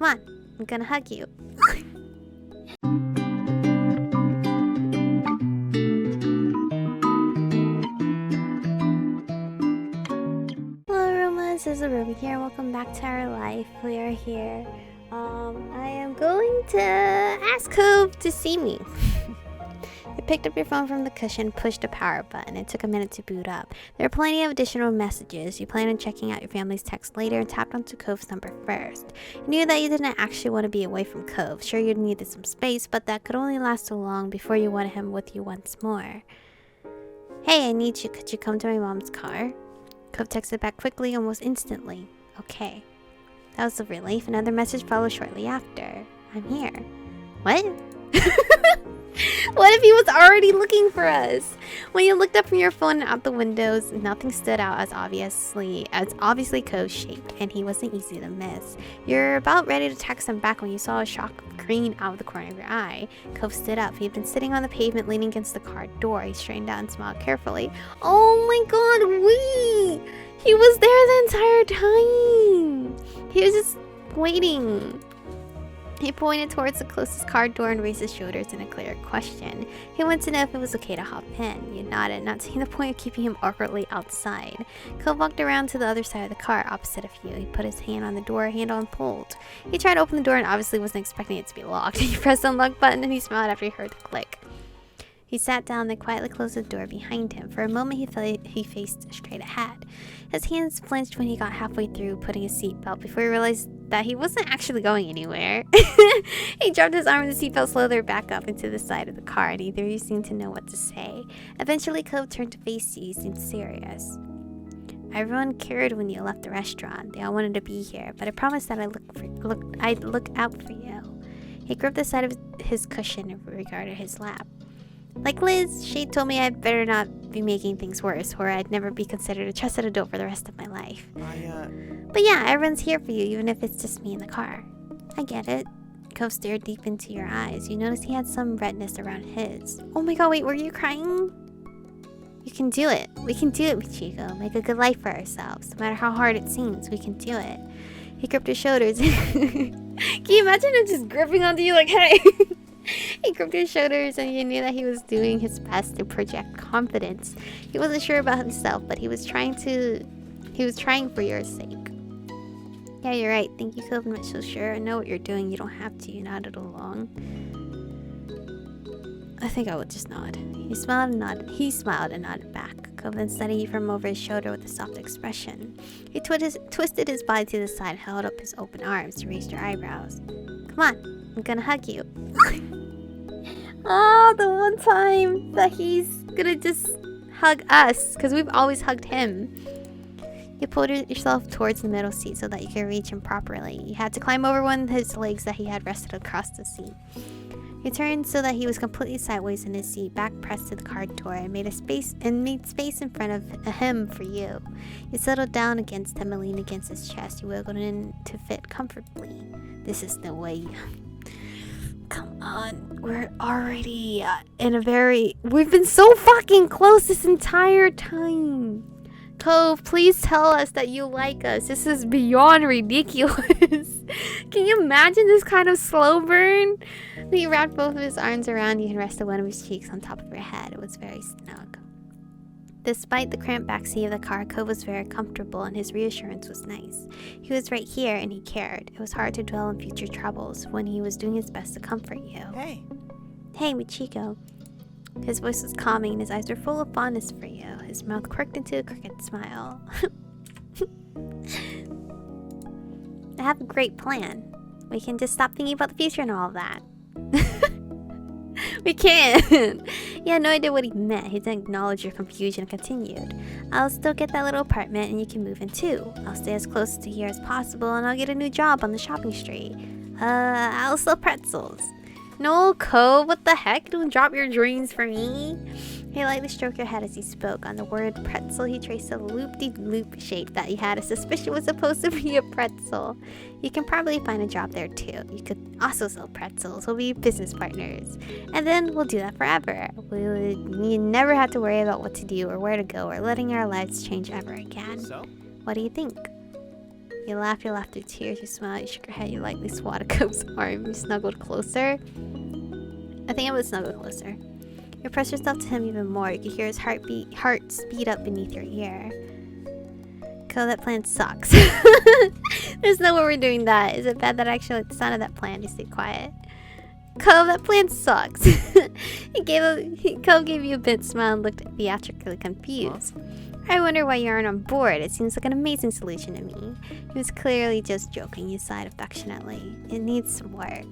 Come on, I'm gonna hug you. Hello, Aromas. This is Aromie here. Welcome back to our life. We are here. I am going to ask Cove to see me. You picked up your phone from the cushion, pushed a power button. It took a minute to boot up. There are plenty of additional messages. You planned on checking out your family's text later and tapped onto Cove's number first. You knew that you didn't actually want to be away from Cove. Sure, you needed some space, but that could only last so long before you wanted him with you once more. Hey, I need you. Could you come to my mom's car? Cove texted back quickly, almost instantly. Okay. That was a relief. Another message followed shortly after. I'm here. What? What if he was already looking for us? When you looked up from your phone and out the windows, nothing stood out as obviously Cove's shape, and he wasn't easy to miss. You're about ready to text him back when you saw a shock of green out of the corner of your eye. Cove stood up. He'd been sitting on the pavement, leaning against the car door. He straightened out and smiled carefully. Oh my god, he was there the entire time. He was just waiting. He pointed towards the closest car door and raised his shoulders in a clear question. He wanted to know if it was okay to hop in. You nodded, not seeing the point of keeping him awkwardly outside. Cove walked around to the other side of the car, opposite of you. He put his hand on the door handle and pulled. He tried to open the door and obviously wasn't expecting it to be locked. He pressed the unlock button and he smiled after he heard the click. He sat down and quietly closed the door behind him. For a moment, he faced straight ahead. His hands flinched when he got halfway through putting his seatbelt before he realized that he wasn't actually going anywhere. He dropped his arm and the seatbelt slid back up into the side of the car, and neither of you seemed to know what to say. Eventually, Cove turned to face you. He seemed serious. Everyone cared when you left the restaurant. They all wanted to be here, but I promised that I'd look out for you. He gripped the side of his cushion and regarded his lap. Like Liz, she told me I'd better not be making things worse, or I'd never be considered a trusted adult for the rest of my life. But yeah, everyone's here for you, even if it's just me in the car. I get it. Cove stared deep into your eyes. You noticed he had some redness around his. Oh my god, wait, were you crying? You can do it. We can do it, Michiko. Make a good life for ourselves. No matter how hard it seems, we can do it. He gripped his shoulders. Can you imagine him just gripping onto you like, hey? He gripped his shoulders and you knew that he was doing his best to project confidence. He wasn't sure about himself, but he was trying for your sake. Yeah, you're right. Thank you, Cove. I'm not so sure. I know what you're doing. You don't have to. You nodded along. I think I would just nod. He smiled and nodded back. Cove then studied you from over his shoulder with a soft expression. He twisted his body to the side and held up his open arms to raise your eyebrows. Come on, I'm gonna hug you. Oh, the one time that he's gonna just hug us, because we've always hugged him. You pulled yourself towards the middle seat so that you could reach him properly. You had to climb over one of his legs that he had rested across the seat. You turned so that he was completely sideways in his seat, back pressed to the car door, and made space in front of him for you. You settled down against him and leaned against his chest. You wiggled in to fit comfortably. This is the way. Come on, we're already we've been so fucking close this entire time. Cove, please tell us that you like us. This is beyond ridiculous. Can you imagine this kind of slow burn? He wrapped both of his arms around you and rested one of his cheeks on top of your head. It was very snug. Despite the cramped backseat of the car, Cove was very comfortable and his reassurance was nice. He was right here and he cared. It was hard to dwell on future troubles when he was doing his best to comfort you. Hey, Michiko. His voice was calming and his eyes were full of fondness for you. His mouth quirked into a crooked smile. I have a great plan. We can just stop thinking about the future and all of that. We can't. He had no idea what he meant. He didn't acknowledge your confusion and continued. I'll still get that little apartment and you can move in too. I'll stay as close to here as possible and I'll get a new job on the shopping street. I'll sell pretzels. No, Cove, what the heck? Don't drop your dreams for me. He lightly stroked your head as he spoke. On the word pretzel, he traced a loop-de-loop shape that he had a suspicion was supposed to be a pretzel. You can probably find a job there too. You could also sell pretzels. We'll be business partners. And then we'll do that forever. You never have to worry about what to do or where to go or letting our lives change ever again. So? What do you think? You laughed through tears, you smiled, you shook your head, you lightly swatted Cove's arm, you snuggled closer. I think I would snuggle closer. You pressed yourself to him even more. You could hear his heart speed up beneath your ear. Cove, that plan sucks. There's no way we're doing that. Is it bad that I actually like the sound of that plan? Just stay quiet. Cove, that plan sucks. Cove gave you a bit smile and looked theatrically confused. I wonder why you aren't on board. It seems like an amazing solution to me. He was clearly just joking, you sighed affectionately. It needs some work.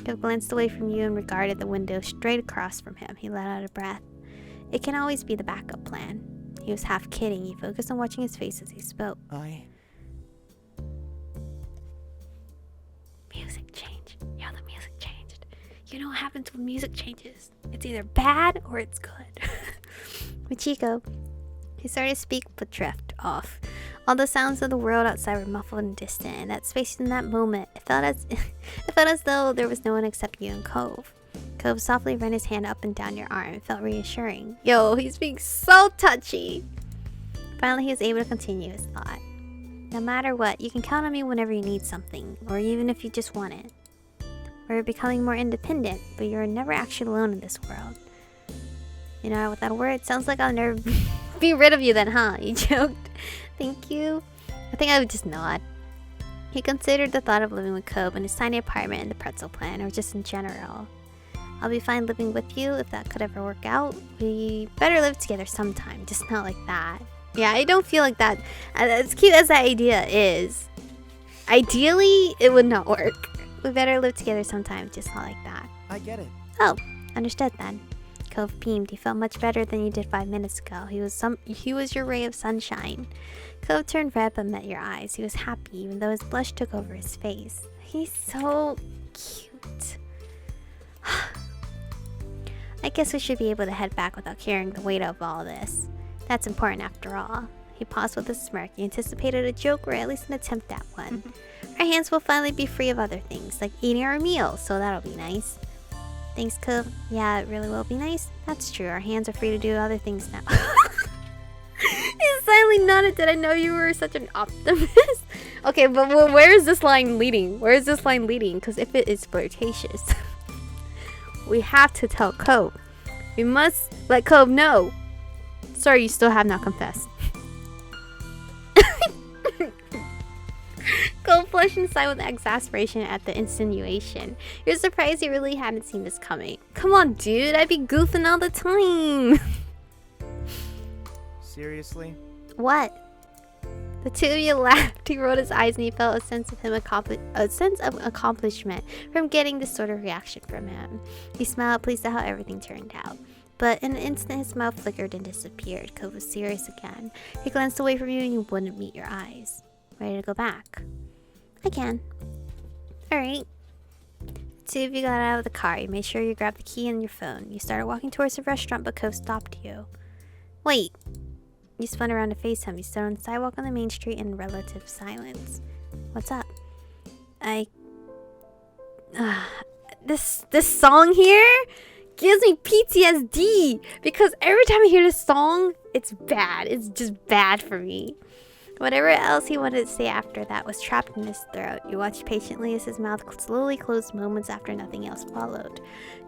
Cove glanced away from you and regarded the window straight across from him. He let out a breath. It can always be the backup plan. He was half kidding. He focused on watching his face as he spoke. Music change. Yo, the music changed. You know what happens when music changes? It's either bad or it's good. Michiko. He started to speak but drift off. All the sounds of the world outside were muffled and distant. In that space, in that moment, it felt as though there was no one except you and Cove. Cove softly ran his hand up and down your arm. It felt reassuring. Yo, he's being so touchy. Finally, he was able to continue his thought. No matter what, you can count on me whenever you need something, or even if you just want it. We're becoming more independent, but you're never actually alone in this world. You know, without a word, it sounds like I'll never be rid of you then, huh? You joked. Thank you. I think I would just nod. He considered the thought of living with Cove in his tiny apartment in the pretzel plant, or just in general. I'll be fine living with you if that could ever work out. We better live together sometime, just not like that. Yeah, I don't feel like that. As cute as that idea is, ideally, it would not work. We better live together sometime, just not like that. I get it. Oh, understood then. Cove beamed. He felt much better than you did 5 minutes ago. He was your ray of sunshine. Cove turned red but met your eyes. He was happy, even though his blush took over his face. He's so cute. I guess we should be able to head back without carrying the weight of all this. That's important after all. He paused with a smirk. He anticipated a joke or at least an attempt at one. Our hands will finally be free of other things, like eating our meals, so that'll be nice. Thanks, Cove. Yeah, it really will be nice. That's true. Our hands are free to do other things now. He silently nodded. Did I know you were such an optimist? Okay, but where is this line leading? Where is this line leading? Because if it is flirtatious, we have to tell Cove. We must let Cove know. Sorry, you still have not confessed. Cove flushed inside with exasperation at the insinuation. You're surprised you really hadn't seen this coming. Come on, dude. I'd be goofing all the time. Seriously? What? The two of you laughed. He rolled his eyes and he felt a sense of accomplishment from getting this sort of reaction from him. He smiled, pleased at how everything turned out. But in an instant, his smile flickered and disappeared. Cove was serious again. He glanced away from you and you wouldn't meet your eyes. Ready to go back? I can. Alright. Two of you got out of the car. You made sure you grabbed the key and your phone. You started walking towards the restaurant, but Cove stopped you. Wait. You spun around to face him. You stood on the sidewalk on the main street in relative silence. What's up? This song here gives me PTSD because every time I hear this song, it's bad. It's just bad for me. Whatever else he wanted to say after that was trapped in his throat. You watched patiently as his mouth slowly closed moments after nothing else followed.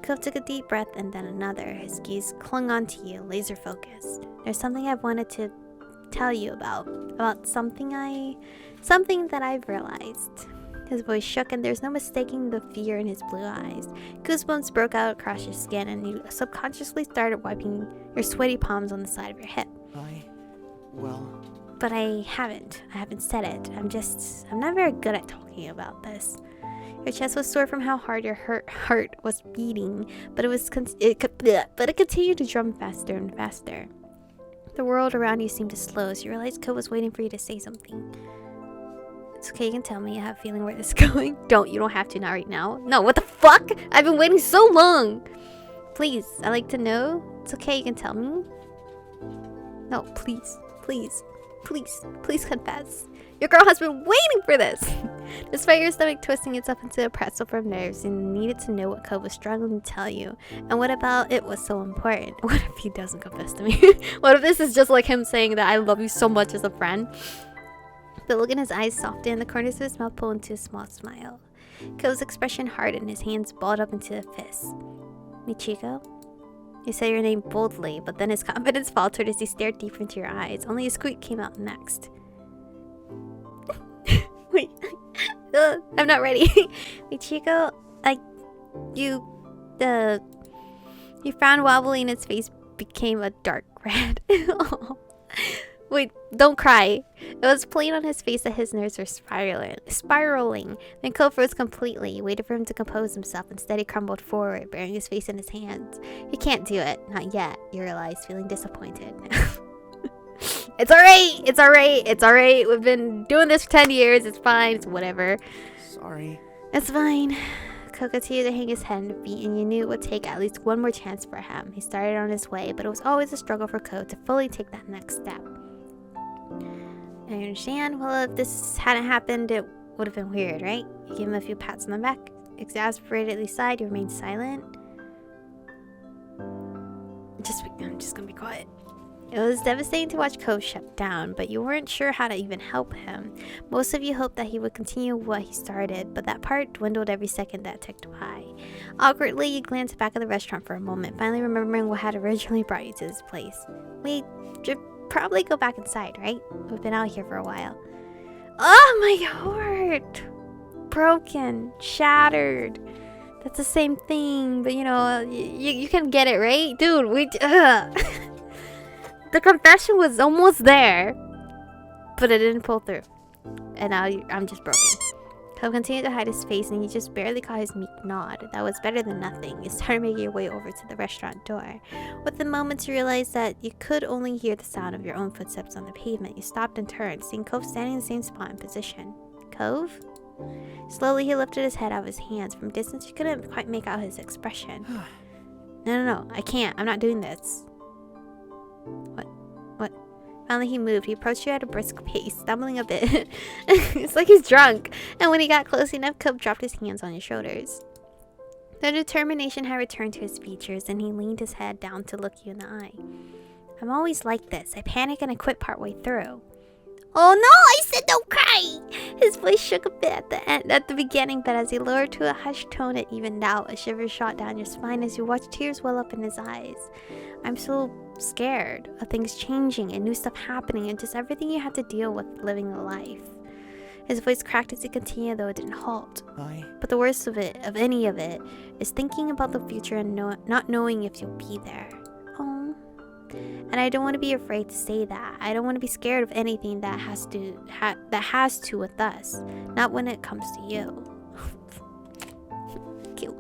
Cove took a deep breath and then another. His gaze clung onto you, laser focused. There's something I've wanted to tell you about something that I've realized. His voice shook and there's no mistaking the fear in his blue eyes. Goosebumps broke out across your skin and you subconsciously started wiping your sweaty palms on the side of your hip. But I haven't said it. I'm not very good at talking about this. Your chest was sore from how hard your heart was beating, but it continued to drum faster and faster. The world around you seemed to slow as you realized Cove was waiting for you to say something. It's okay, you can tell me. I have a feeling where this is going. You don't have to, not right now. No, what the fuck? I've been waiting so long. Please, I'd like to know. It's okay, you can tell me. No, please confess. Your girl has been waiting for this. Despite your stomach twisting itself into a pretzel from nerves, you needed to know what Cove was struggling to tell you. And what about it was so important? What if he doesn't confess to me? What if this is just like him saying that I love you so much as a friend? The look in his eyes softened and the corners of his mouth pulled into a small smile. Ko's expression hardened, his hands balled up into a fist. Michiko? He said your name boldly, but then his confidence faltered as he stared deeper into your eyes. Only a squeak came out next. Wait. I'm not ready. Michiko, you frowned wobbly and his face became a dark red. Wait, don't cry. It was plain on his face that his nerves were spiraling. Then Ko froze completely. He waited for him to compose himself. Instead, he crumbled forward, burying his face in his hands. You can't do it. Not yet, you realized, feeling disappointed. It's alright! It's alright! It's alright! We've been doing this for 10 years. It's fine. It's whatever. Sorry. It's fine. Ko continued to hang his head and feet, and you knew it would take at least one more chance for him. He started on his way, but it was always a struggle for Ko to fully take that next step. I understand. Well, if this hadn't happened, it would have been weird, right? You gave him a few pats on the back. Exasperatedly sighed, you remained silent. I'm just gonna be quiet. It was devastating to watch Ko shut down, but you weren't sure how to even help him. Most of you hoped that he would continue what he started, but that part dwindled every second that ticked by. Awkwardly, you glanced back at the restaurant for a moment, finally remembering what had originally brought you to this place. We should probably go back inside, right? We've been out here for a while. Oh, my heart! Broken, shattered. That's the same thing, but you know, you can get it, right? Dude, the confession was almost there, but it didn't pull through. And now I'm just broken. Ko continued to hide his face, and you just barely caught his meek nod. That was better than nothing. You started making your way over to the restaurant door. With the moment you realized that you could only hear the sound of your own footsteps on the pavement, you stopped and turned, seeing Cove standing in the same spot and position. Cove? Slowly, he lifted his head out of his hands. From distance, you couldn't quite make out his expression. No, I can't. I'm not doing this. What? Finally, he moved. He approached you at a brisk pace, stumbling a bit. It's like he's drunk. And when he got close enough, Cove dropped his hands on your shoulders. The determination had returned to his features, and he leaned his head down to look you in the eye. I'm always like this. I panic and I quit partway through. Oh no, I said don't cry! His voice shook a bit at the beginning, but as he lowered to a hushed tone, it evened out. A shiver shot down your spine as you watched tears well up in his eyes. I'm so scared of things changing and new stuff happening and just everything you have to deal with living the life. His voice cracked as he continued, though it didn't halt. But the worst of any of it, is thinking about the future and not knowing if you'll be there. Oh. And I don't want to be afraid to say that. I don't want to be scared of anything that has to with us. Not when it comes to you. Cute.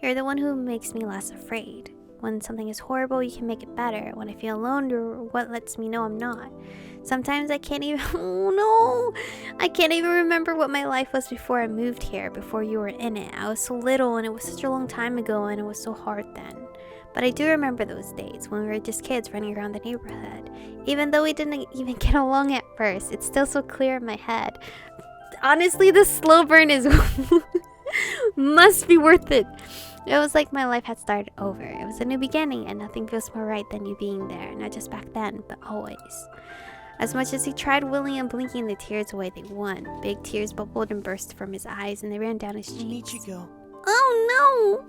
You're the one who makes me less afraid. When something is horrible, you can make it better. When I feel alone, you're what lets me know I'm not. Sometimes I can't even... Oh no! I can't even remember what my life was before I moved here, before you were in it. I was so little and it was such a long time ago and it was so hard then. But I do remember those days when we were just kids running around the neighborhood. Even though we didn't even get along at first, it's still so clear in my head. Honestly, the slow burn is... must be worth it. It was like my life had started over. It was a new beginning, and nothing feels more right than you being there. Not just back then, but always. As much as he tried willing and blinking the tears away, they won. Big tears bubbled and burst from his eyes, and they ran down his cheeks. Michiko. Oh no!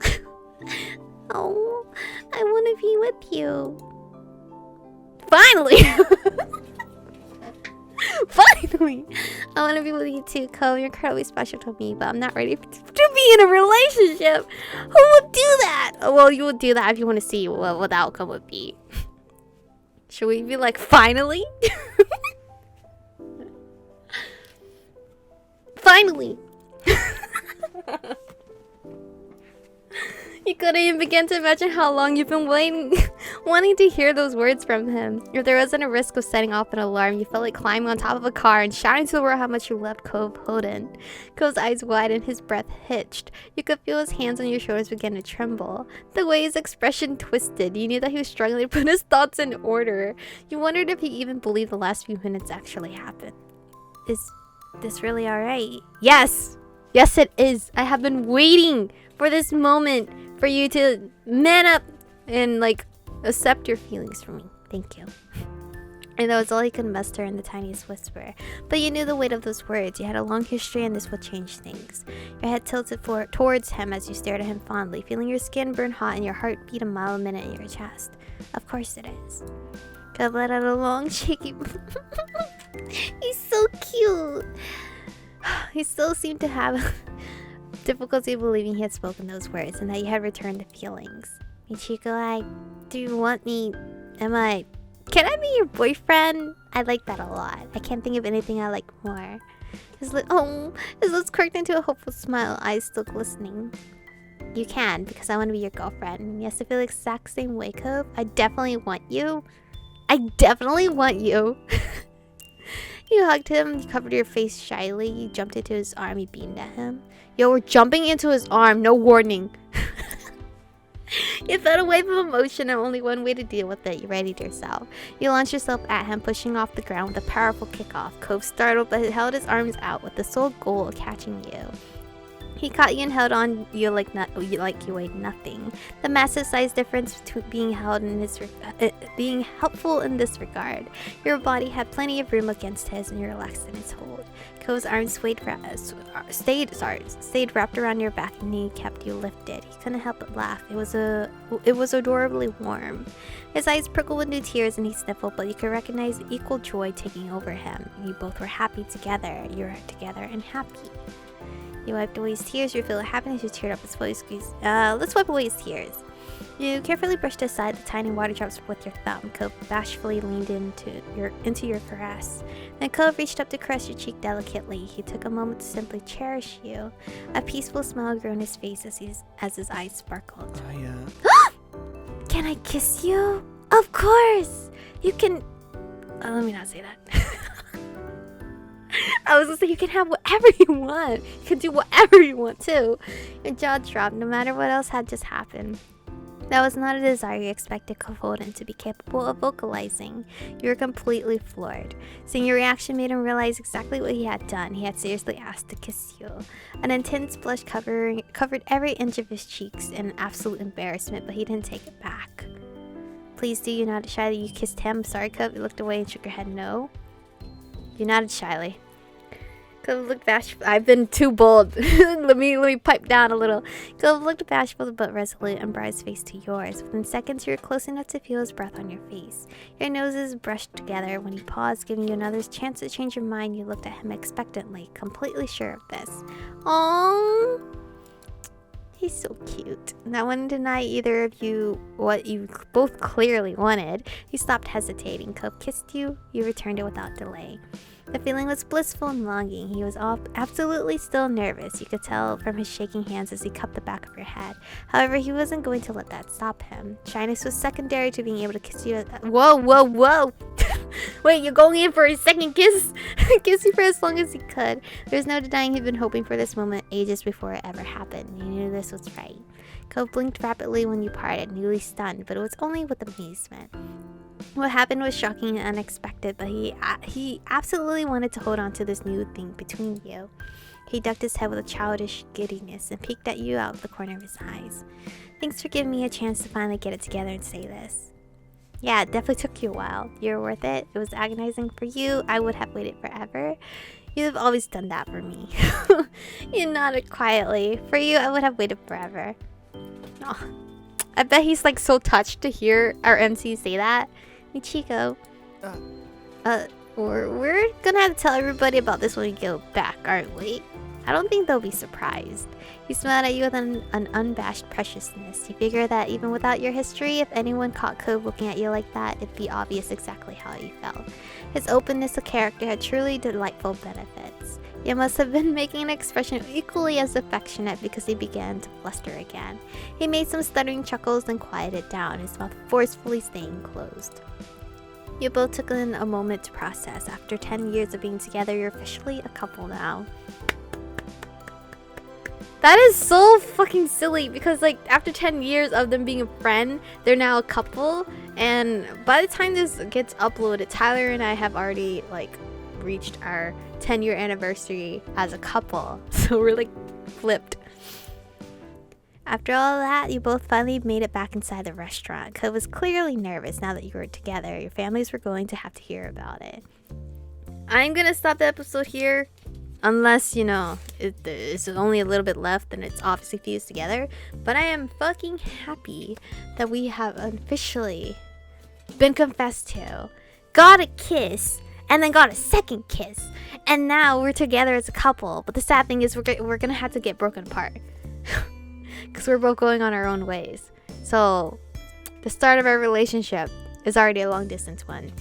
Oh, I want to be with you. Finally! Finally! I want to be with you too, Ko. You're incredibly special to me, but I'm not ready to be in a relationship. Who would do that? Well, you would do that if you want to see what the outcome would be. Should we be like, finally? Finally! You couldn't even begin to imagine how long you've been wanting to hear those words from him. If there wasn't a risk of setting off an alarm, you felt like climbing on top of a car and shouting to the world how much you loved Cove Hoden. Cove's eyes widened, his breath hitched. You could feel his hands on your shoulders begin to tremble. The way his expression twisted, you knew that he was struggling to put his thoughts in order. You wondered if he even believed the last few minutes actually happened. Is this really alright? Yes! Yes, it is. I have been waiting for this moment for you to man up and like accept your feelings for me. Thank you. And that was all he could muster in the tiniest whisper. But you knew the weight of those words. You had a long history and this would change things. Your head tilted towards him as you stared at him fondly, feeling your skin burn hot and your heart beat a mile a minute in your chest. Of course it is. Cub let out a long, shaky... He's so cute! He still seemed to have difficulty believing he had spoken those words and that you had returned the feelings. Michiko, do you want me? Can I be your boyfriend? I like that a lot. I can't think of anything I like more. His lips quirked into a hopeful smile, eyes still glistening. You can, because I want to be your girlfriend. Yes, I feel the exact same way, Cove. I definitely want you. I definitely want you. You hugged him, you covered your face shyly, you jumped into his arm, you beamed at him. Yo, we're jumping into his arm, no warning. You felt a wave of emotion and only one way to deal with it. You readied yourself. You launched yourself at him, pushing off the ground with a powerful kickoff. Cove startled, but he held his arms out with the sole goal of catching you. He caught you and held on you like you weighed nothing. The massive size difference between being held in this being helpful in this regard. Your body had plenty of room against his, and you relaxed in its hold. Cove's arms stayed wrapped around your back, and he kept you lifted. He couldn't help but laugh. It was adorably warm. His eyes prickled with new tears, and he sniffled, but you could recognize equal joy taking over him. You both were happy together. You were together and happy. You wiped away his tears, your feel of happiness, you teared up his fully squeezed. Let's wipe away his tears. You carefully brushed aside the tiny water drops with your thumb. Cove bashfully leaned into your caress. Then Cove reached up to caress your cheek delicately. He took a moment to simply cherish you. A peaceful smile grew on his face as his eyes sparkled. Can I kiss you? Of course! You can... let me not say that. I was gonna say, you can have whatever you want. You can do whatever you want too. Your jaw dropped no matter what else had just happened. That was not a desire you expected Kofoden to be capable of vocalizing. You were completely floored. Seeing your reaction made him realize exactly what he had done. He had seriously asked to kiss you. An intense blush covered every inch of his cheeks in absolute embarrassment, but he didn't take it back. Please do. You nodded shyly. You kissed him. Sorry, Cove. You looked away and shook your head no. You nodded shyly. Cove looked bashful. I've been too bold. let me pipe down a little. Cove looked bashful but resolute and brought his face to yours. Within seconds, you were close enough to feel his breath on your face. Your noses brushed together. When he paused, giving you another chance to change your mind, you looked at him expectantly, completely sure of this. Aww. He's so cute. Not wanting to deny either of you what you both clearly wanted, you stopped hesitating. Cove kissed you. You returned it without delay. The feeling was blissful and longing. He was absolutely still nervous. You could tell from his shaking hands as he cupped the back of your head. However, he wasn't going to let that stop him. Shyness was secondary to being able to kiss you. Whoa. Wait, you're going in for a second kiss? Kiss you for as long as he could. There's no denying he'd been hoping for this moment ages before it ever happened. You knew this was right. Cove blinked rapidly when you parted, newly stunned, but it was only with amazement. What happened was shocking and unexpected, but he absolutely wanted to hold on to this new thing between you. He ducked his head with a childish giddiness and peeked at you out of the corner of his eyes. Thanks for giving me a chance to finally get it together and say this. Yeah, it definitely took you a while. You're worth it. It was agonizing for you. I would have waited forever. You've always done that for me. You nodded quietly. For you, I would have waited forever. Oh, I bet he's like so touched to hear our MC say that. Michiko. We're gonna have to tell everybody about this when we go back, aren't we? I don't think they'll be surprised. He smiled at you with an unabashed preciousness. You figure that even without your history, if anyone caught Cove looking at you like that, it'd be obvious exactly how you felt. His openness of character had truly delightful benefits. You must have been making an expression equally as affectionate because he began to bluster again. He made some stuttering chuckles, then quieted down, his mouth forcefully staying closed. You both took in a moment to process. After 10 years of being together, you're officially a couple now. That is so fucking silly because like after 10 years of them being a friend, they're now a couple, and by the time this gets uploaded, Tyler and I have already like reached our 10-year anniversary as a couple. So we're like flipped. After all that, you both finally made it back inside the restaurant. Code was clearly nervous now that you were together. Your families were going to have to hear about it. I'm gonna stop the episode here. Unless, you know, there's only a little bit left and it's obviously fused together. But I am fucking happy that we have officially been confessed to, got a kiss, and then got a second kiss. And now we're together as a couple. But the sad thing is we're gonna have to get broken apart. Because we're both going on our own ways. So the start of our relationship is already a long distance one.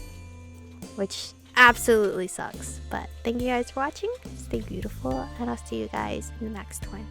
Which absolutely sucks. But thank you guys for watching. Stay beautiful. And I'll see you guys in the next one.